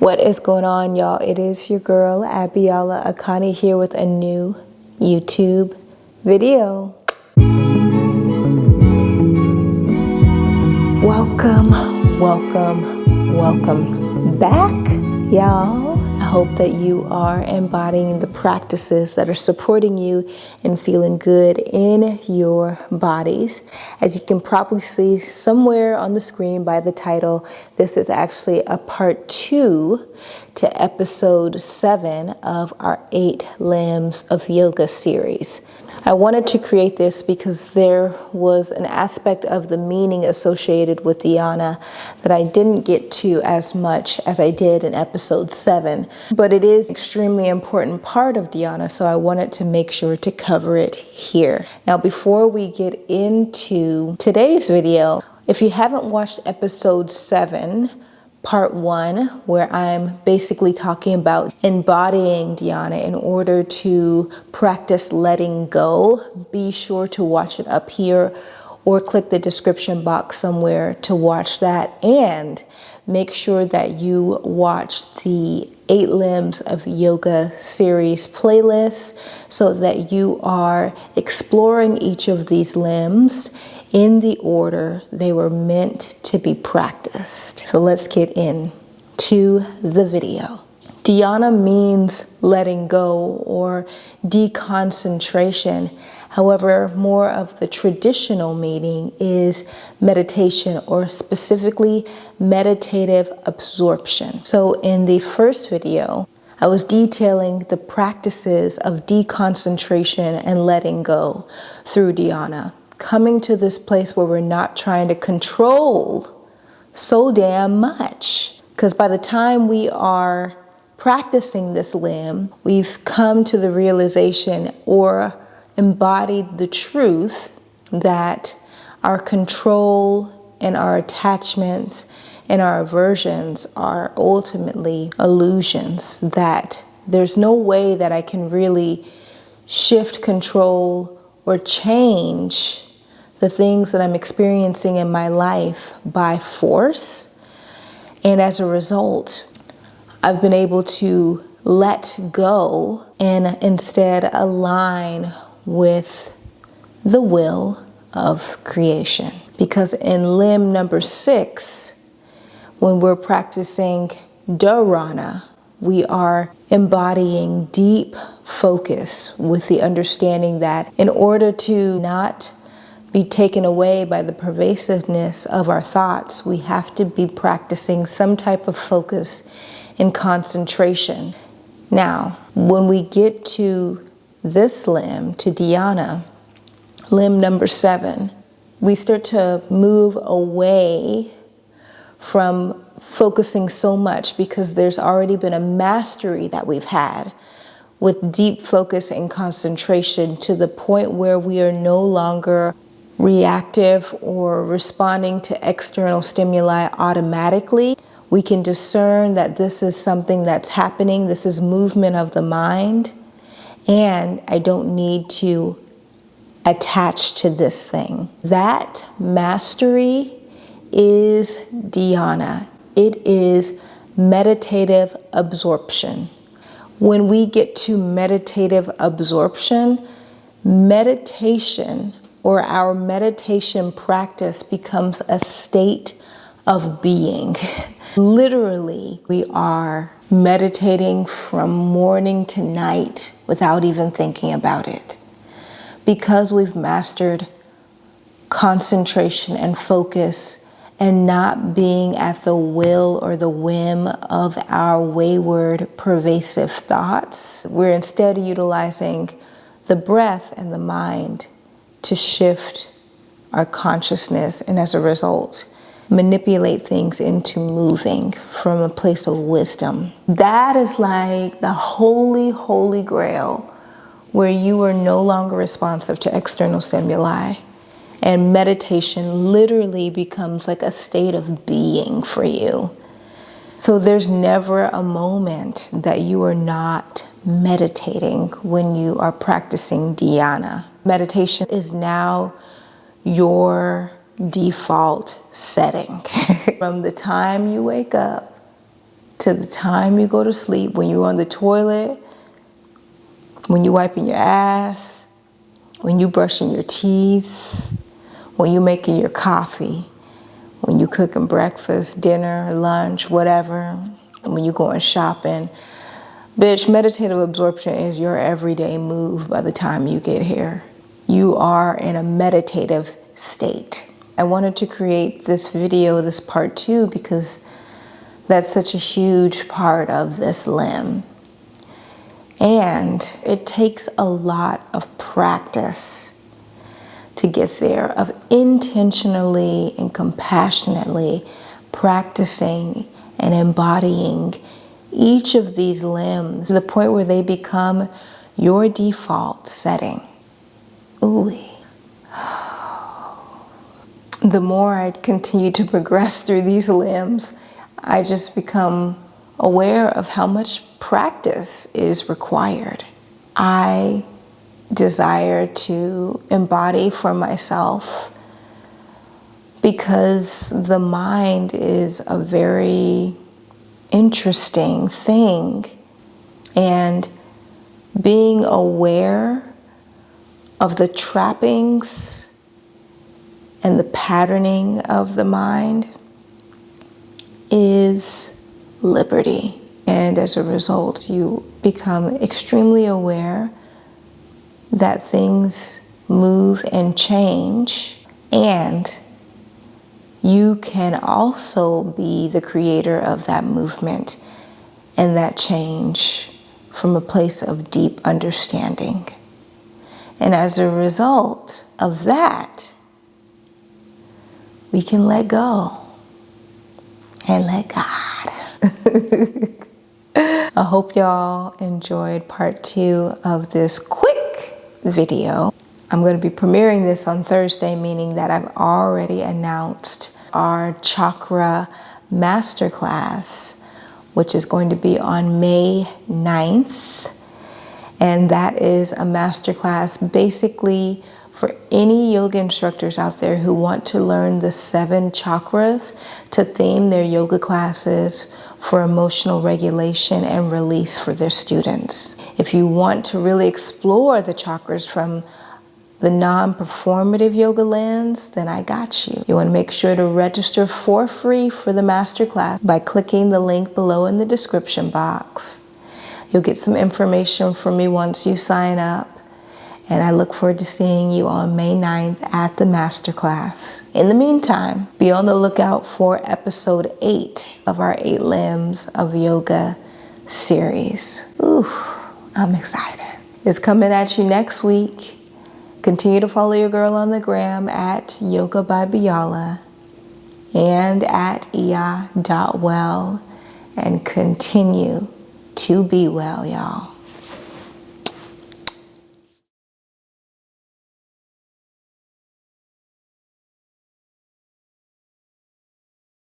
What is going on, y'all? It is your girl, Biola Akani, here with a new YouTube video. Welcome back, y'all. I hope that you are embodying the practices that are supporting you in feeling good in your bodies. As you can probably see somewhere on the screen by the title, this is actually a part 2 to episode 7 of our 8 Limbs of Yoga series. I wanted to create this because there was an aspect of the meaning associated with Dhyana that I didn't get to as much as I did in episode 7, but it is an extremely important part of Dhyana, so I wanted to make sure to cover it here. Now, before we get into today's video, if you haven't watched episode 7, part 1, where I'm basically talking about embodying Dhyana in order to practice letting go, be sure to watch it up here or click the description box somewhere to watch that, and make sure that you watch the 8 Limbs of Yoga series playlist so that you are exploring each of these limbs in the order they were meant to be practiced. So let's get into the video. Dhyana means letting go or deconcentration. However, more of the traditional meaning is meditation, or specifically meditative absorption. So in the first video, I was detailing the practices of deconcentration and letting go through Dhyana, coming to this place where we're not trying to control so damn much. Because by the time we are practicing this limb, we've come to the realization or embodied the truth that our control and our attachments and our aversions are ultimately illusions, that there's no way that I can really shift, control, or change the things that I'm experiencing in my life by force. And as a result, I've been able to let go and instead align with the will of creation. Because in limb number 6, when we're practicing Dhyana, we are embodying deep focus with the understanding that in order to not be taken away by the pervasiveness of our thoughts, we have to be practicing some type of focus and concentration. Now, when we get to this limb, to Dhyana, limb number 7, we start to move away from focusing so much because there's already been a mastery that we've had with deep focus and concentration to the point where we are no longer reactive or responding to external stimuli automatically. We can discern that this is something that's happening. This is movement of the mind, and I don't need to attach to this thing. That mastery is Dhyana. It is meditative absorption. When we get to meditative absorption, meditation or our meditation practice becomes a state of being. Literally, we are meditating from morning to night without even thinking about it, because we've mastered concentration and focus and not being at the will or the whim of our wayward, pervasive thoughts. We're instead utilizing the breath and the mind to shift our consciousness, and as a result, manipulate things into moving from a place of wisdom. That is like the holy, holy grail, where you are no longer responsive to external stimuli. And meditation literally becomes like a state of being for you. So there's never a moment that you are not meditating when you are practicing Dhyana. Meditation is now your default setting. From the time you wake up to the time you go to sleep, when you're on the toilet, when you're wiping your ass, when you're brushing your teeth, when you're making your coffee, when you're cooking breakfast, dinner, lunch, whatever, when you're going shopping. Bitch, meditative absorption is your everyday move by the time you get here. You are in a meditative state. I wanted to create this video, this part 2, because that's such a huge part of this limb. And it takes a lot of practice to get there, of intentionally and compassionately practicing and embodying each of these limbs to the point where they become your default setting. Ooh. The more I continue to progress through these limbs, I just become aware of how much practice is required. I desire to embody for myself because the mind is a very interesting thing, and being aware of the trappings and the patterning of the mind is liberty. And as a result, you become extremely aware that things move and change, and you can also be the creator of that movement and that change from a place of deep understanding. And as a result of that, we can let go and let God. I hope y'all enjoyed part 2 of this quick video. I'm going to be premiering this on Thursday, meaning that I've already announced our Chakra Masterclass, which is going to be on May 9th. And that is a masterclass basically for any yoga instructors out there who want to learn the 7 chakras to theme their yoga classes for emotional regulation and release for their students. If you want to really explore the chakras from the non-performative yoga lens, then I got you. You want to make sure to register for free for the masterclass by clicking the link below in the description box. You'll get some information from me once you sign up, and I look forward to seeing you on May 9th at the masterclass. In the meantime, be on the lookout for episode 8 of our 8 Limbs of Yoga series. Ooh, I'm excited. It's coming at you next week. Continue to follow your girl on the gram at Yoga by Biola and at iya.well, and continue to be well, y'all.